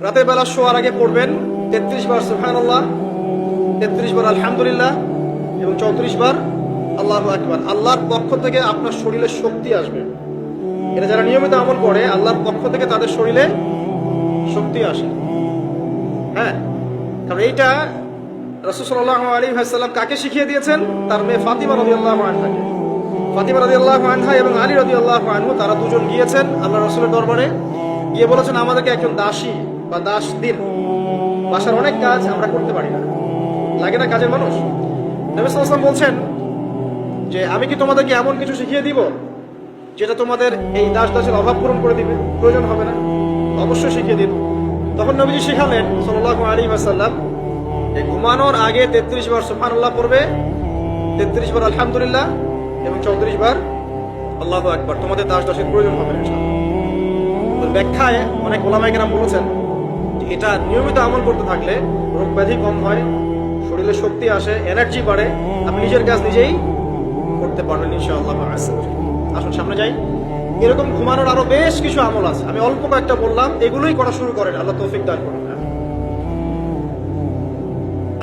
রাতের বেলা শোয়ার আগে পড়বেন 33 বার সুবহানাল্লাহ, 33 বার আলহামদুলিল্লাহ এবং 34 বার আল্লাহু আকবার। আল্লাহর পক্ষ থেকে আপনার শরীরে শক্তি আসবে। এটা যারা নিয়মিত আমল করে আল্লাহর পক্ষ থেকে তাদের শরীরে শক্তি আসে। হ্যাঁ, কারণ এইটা রাসূল সাল্লাল্লাহু আলাইহি ওয়াসাল্লাম কাকে শিখিয়ে দিয়েছেন? তার মেয়ে ফাতিমা রাদিয়াল্লাহু আনহাকে। ফাতিমা রাদিয়াল্লাহু আনহা এবং আলী রাদিয়াল্লাহু আনহু তারা দুজন গিয়েছেন আল্লাহ রাসূলের দরবারে, গিয়ে বলেছেন আমাদেরকে একজন দাসী বা দাস দিন, বাসার অনেক কাজ আমরা করতে পারি না, লাগে না কাজের মানুষ। নবী সাল্লাল্লাহু আলাইহি ওয়াসাল্লাম বলছেন যে আমি কি তোমাদেরকে এমন কিছু শিখিয়ে দিব যেটা তোমাদের এই দাস দাসের অভাব পূরণ করে দিবে, প্রয়োজন হবে না? অবশ্যই শিখিয়ে দিন। তখন নবীজি শিখালেন সাল্লাল্লাহু আলাইহি ওয়াসাল্লাম যে ঘুমানোর আগে 33 বার সুবহানাল্লাহ পড়বে, 33 বার আলহামদুলিল্লাহ এবং 34 বার আল্লাহু আকবার। তোমাদের দাস দাসের প্রয়োজন হবে না ইনশাআল্লাহ। ব্যাখ্যায় অনেক ওলামায়ে কেরাম বলেছেন যে এটা নিয়মিত আমল করতে থাকলে রোগ ব্যাধি কম হয়, শরীরে শক্তি আসে, এনার্জি বাড়ে, আপনি নিজের কাজ নিজেই করতে পারবেন ইনশাআল্লাহ। আসুন সামনে যাই। এরকম ঘুমানোর আরো বেশ কিছু আমল আছে, আমি অল্প কয়েকটা বললাম, এগুলোই করা শুরু করেন, আল্লাহ তৌফিক দান করুন।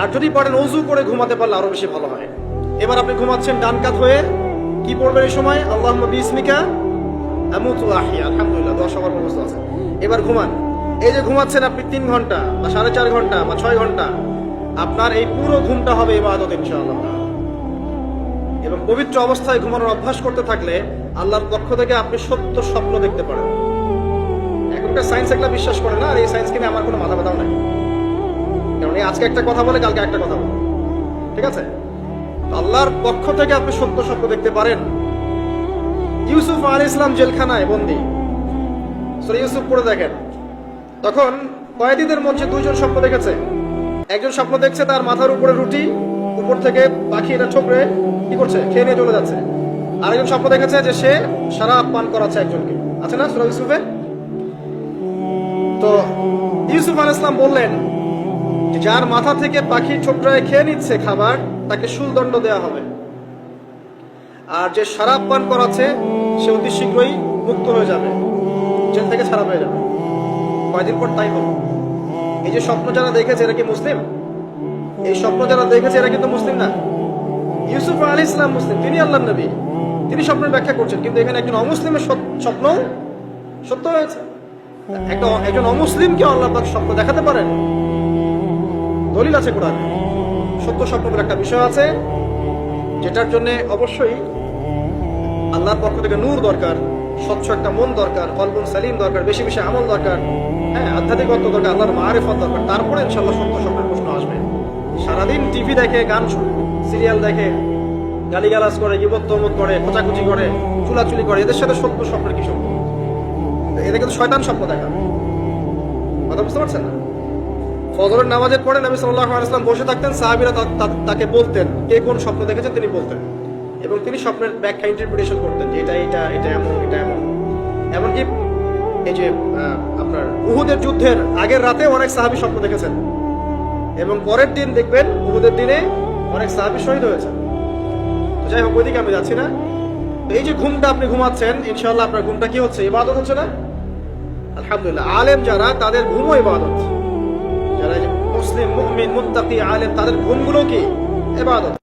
আর যদি পারেন ওযু করে ঘুমাতে পারলে আরো বেশি ভালো হয়। এবার আপনি ঘুমাচ্ছেন ডান কাত হয়ে, কি পড়বেন এই সময়? আল্লাহুম্মা বিসমিকা আমুতু ওয়া আহইয়া, আলহামদুলিল্লাহ, দোয়া সবার ব্যবস্থা আছে। এবার ঘুমান। এই যে ঘুমাচ্ছেন আপনি 3 ঘন্টা বা 4.5 ঘন্টা বা 6 ঘন্টা, আপনার এই পুরো ঘুমটা হবে ইবাদত ইনশাআল্লাহ। এবং পবিত্র অবস্থায় ঘুমানোর অভ্যাস করতে থাকলে আল্লাহর পক্ষ থেকে আপনি সত্য স্বপ্ন দেখতে পারেন। এখনকার সায়েন্স এগুলা বিশ্বাস করে না, আর এই সায়েন্সকে নিয়ে আমার কোনো মাথা ব্যথাও নাই, কারণ এই আজকে একটা কথা বলে কালকে একটা কথা বলে, ঠিক আছে? তো আল্লাহর পক্ষ থেকে আপনি সত্য স্বপ্ন দেখতে পারেন। ইউসুফ আলাইহিস সালাম জেলখানায় বন্দী, সূরা ইউসুফ পড়ে দেখেন। তখন কয়েদিদের মধ্যে 2 জন স্বপ্ন দেখেছে। একজন স্বপ্ন দেখছে তার মাথার উপরে রুটি, উপর থেকে পাখি এটা ঠোকরে কি করছে, খেয়ে নিয়ে চলে যাচ্ছে। আরেকজন স্বপ্ন দেখেছে যে সে শরাব পান করাচ্ছে একজনকে, আছে না সূরা ইউসুফে? তো ইউসুফ আলাইহিস সালাম বললেন যে যার মাথা থেকে পাখি ঠোকরায় খেয়ে নিচ্ছে খাবার, তাকে শুলদণ্ড দেওয়া হবে। আর যে শরাব পান করাচ্ছে সে অতি শীঘ্রই মুক্ত হয়ে যাবে, জেল থেকে ছাড়া হয়ে যাবে। কয়দিন পর তাই হলো। এই যে স্বপ্ন যারা দেখেছে এরা কি মুসলিম? এই স্বপ্ন যারা দেখেছে এরা কিন্তু মুসলিম না। ইউসুফ আলাইহিস সালাম মুসলিম, তিনি আল্লাহর নবী, তিনি স্বপ্নের ব্যাখ্যা করছেন, কিন্তু এখানে একজন অমুসলিমের স্বপ্ন সত্য হয়েছে। একজন অমুসলিমকে আল্লাহ পাক স্বপ্ন দেখাতে পারেন, দলিল আছে কোরআনে। সত্য স্বপ্ন বলে একটা বিষয় আছে, যেটার জন্য অবশ্যই আল্লাহর পক্ষ থেকে নূর দরকার, স্বচ্ছ একটা মন দরকার, কলবুন সালিম দরকার, বেশি বেশি আমল দরকার, হ্যাঁ, আধ্যাত্মিকত্ব দরকার, আল্লাহর মারিফত দরকার। তারপরে ইনশাআল্লাহ সত্য স্বপ্নের প্রশ্ন আসবে। সারাদিন টিভি দেখে, গান সিরিয়াল দেখে, গালিগালাজ করে, গীবত তহমত করে, খোঁচাখুচি করে, চুলাচুলি করে, এদের সাথে সত্য স্বপ্নের কি সম্পর্ক? এদের কিন্তু শয়তান স্বপ্ন দেখা। কথা বুঝতে পারছেন না? ফজরের নামাজের পরে নবী সাল্লাল্লাহু আলাইহি ওয়াসাল্লাম বসে থাকতেন, সাহাবীরা তাকে বলতেন কে কোন স্বপ্ন দেখেছেন, তিনি বলতেন, এবং তিনি স্বপ্নের ব্যাখ্যা ইন্টারপ্রিটেশন করতেন যে এটা এটা এটা এমন, এটা এমন। এমনকি এই যে আপনার উহুদের যুদ্ধের আগের রাতে অনেক সাহাবী স্বপ্ন দেখেছেন, এবং পরের দিন দেখবেন উহুদের দিনে অনেক সাহাবী শহীদ হয়েছে। তো যাই হোক, ওইদিকে আমি যাচ্ছি না। তো এই যে ঘুমটা আপনি ঘুমাচ্ছেন, ইনশাআল্লাহ আপনার ঘুমটা কি হচ্ছে? ইবাদত হচ্ছে না? আলহামদুলিল্লাহ। আলেম যারা, তাদের ঘুমও ইবাদত। যারা মুসলিম, মুমিন, মুত্তাকি, আলেম, তাদের ঘুমগুলো কি ইবাদত।